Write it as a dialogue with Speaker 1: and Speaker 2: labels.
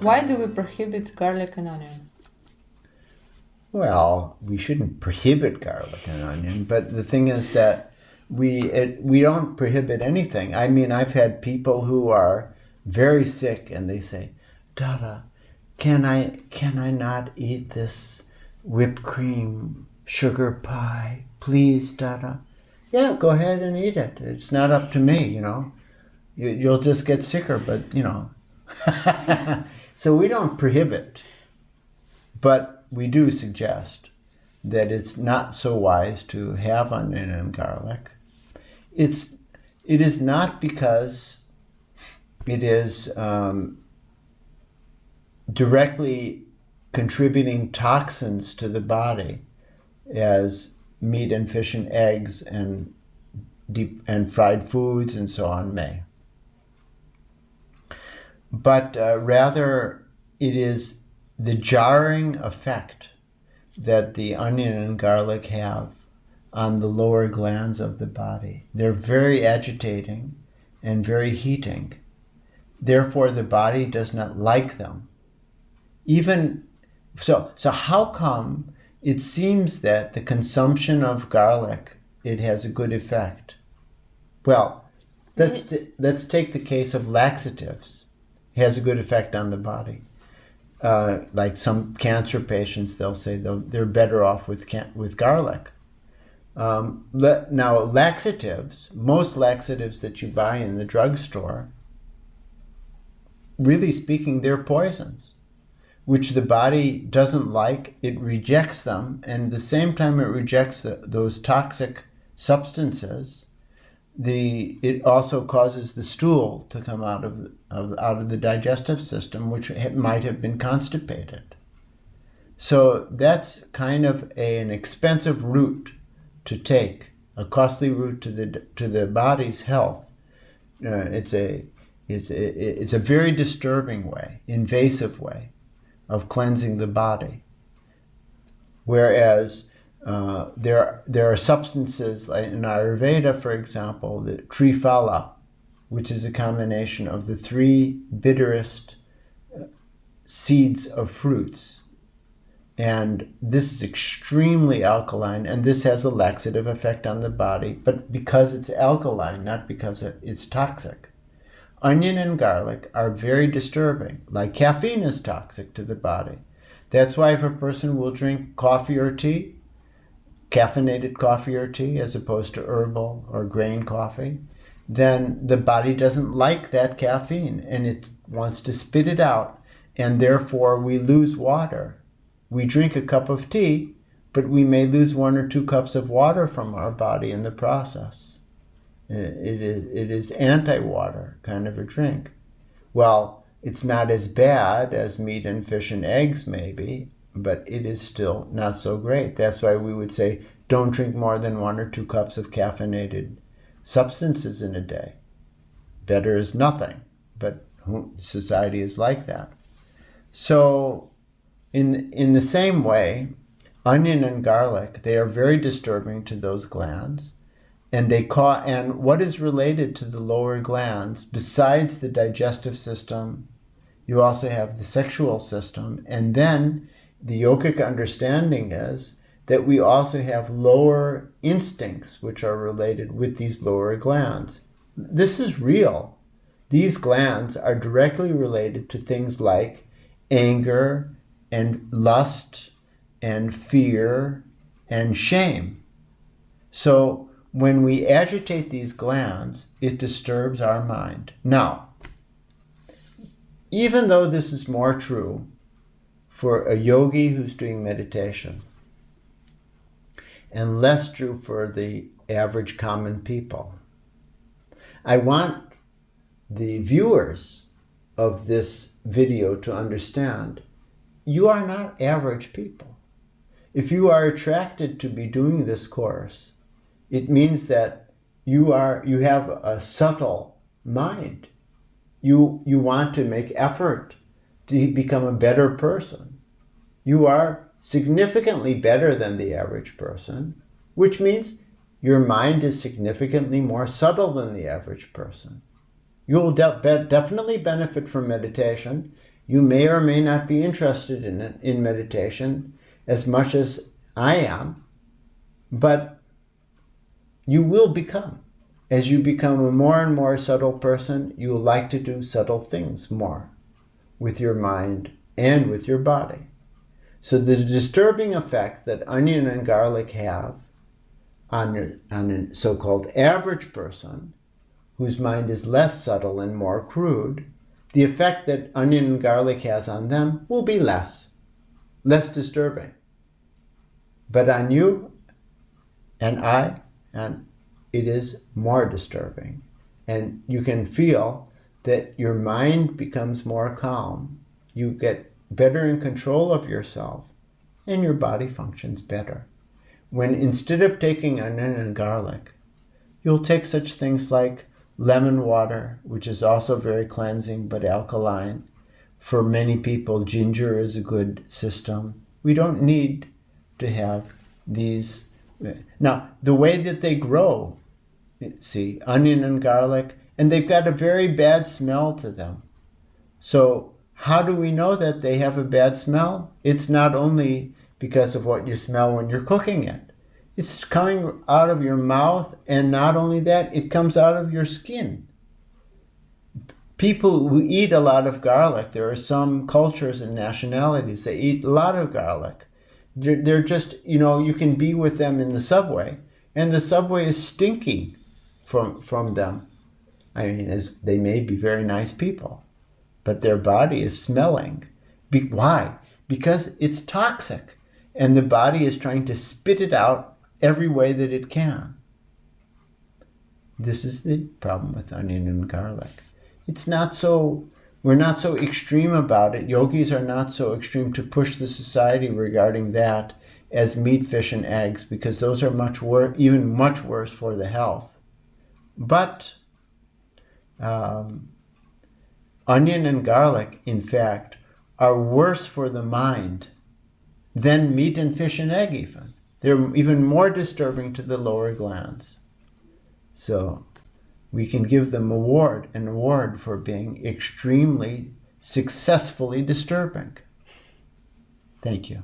Speaker 1: Why do we prohibit garlic and onion?
Speaker 2: Well, we shouldn't prohibit garlic and onion, but the thing is that we don't prohibit anything. I mean, I've had people who are very sick and they say, Dada, can I not eat this whipped cream sugar pie? Please, Dada. Yeah, go ahead and eat it. It's not up to me, you know. You'll just get sicker, but you know. So we don't prohibit, but we do suggest that it's not so wise to have onion and garlic. It is not because it is directly contributing toxins to the body as meat and fish and eggs and fried foods and so on may. But rather it is the jarring effect that the onion and garlic have on the lower glands of the body. They're very agitating and very heating. Therefore, the body does not like them. Even so how come it seems that the consumption of garlic, it has a good effect? Well, let's take the case of laxatives. It has a good effect on the body. Like some cancer patients, they'll say they're better off with garlic. Now, laxatives, most laxatives that you buy in the drugstore, really speaking, they're poisons, which the body doesn't like. It rejects them, and at the same time it rejects those toxic substances, it also causes the stool to come out of the digestive system, which might have been constipated. So that's kind of an expensive route to take, a costly route to the body's health. It's a very disturbing way, invasive way of cleansing the body. Whereas there are substances like in Ayurveda, for example, the Triphala, which is a combination of the three bitterest seeds of fruits. And this is extremely alkaline, and this has a laxative effect on the body, but because it's alkaline, not because it's toxic. Onion and garlic are very disturbing, like caffeine is toxic to the body. That's why if a person will drink coffee or tea, caffeinated coffee or tea, as opposed to herbal or grain coffee, then the body doesn't like that caffeine and it wants to spit it out, and therefore we lose water. We drink a cup of tea, but we may lose 1 or 2 cups of water from our body in the process. It is anti-water kind of a drink. Well, it's not as bad as meat and fish and eggs maybe, but it is still not so great. That's why we would say don't drink more than 1 or 2 cups of caffeinated substances in a day. Better is nothing, but society is like that. So in the same way, onion and garlic, they are very disturbing to those glands, and and what is related to the lower glands, besides the digestive system, you also have the sexual system, and then the yogic understanding is that we also have lower instincts which are related with these lower glands. This is real. These glands are directly related to things like anger and lust and fear and shame. So when we agitate these glands, it disturbs our mind. Now, even though this is more true for a yogi who's doing meditation and less true for the average common people, I want the viewers of this video to understand you are not average people. If you are attracted to be doing this course, it means that you have a subtle mind. You want to make effort to become a better person. You are significantly better than the average person, which means your mind is significantly more subtle than the average person. You will definitely benefit from meditation, You may or may not be interested in it, in meditation as much as I am, but you will become. As you become a more and more subtle person, you will like to do subtle things more with your mind and with your body. So the disturbing effect that onion and garlic have on a so-called average person whose mind is less subtle and more crude, the effect that onion and garlic has on them will be less disturbing. But on you and I, and it is more disturbing. And you can feel that your mind becomes more calm. You get better in control of yourself, and your body functions better. When instead of taking onion and garlic, you'll take such things like lemon water, which is also very cleansing but alkaline. For many people, ginger is a good system. We don't need to have these. Now, the way that they grow, see, onion and garlic, and they've got a very bad smell to them. So how do we know that they have a bad smell? It's not only because of what you smell when you're cooking it. It's coming out of your mouth, and not only that, it comes out of your skin. People who eat a lot of garlic, there are some cultures and nationalities that eat a lot of garlic. They're just, you can be with them in the subway, and the subway is stinking from them. I mean, they may be very nice people, but their body is smelling. Why? Because it's toxic, and the body is trying to spit it out every way that it can. This is the problem with onion and garlic. We're not so extreme about it. Yogis are not so extreme to push the society regarding that as meat, fish, and eggs, because those are even much worse for the health. But onion and garlic, in fact, are worse for the mind than meat and fish and egg even. They're even more disturbing to the lower glands. So we can give them an award for being extremely successfully disturbing. Thank you.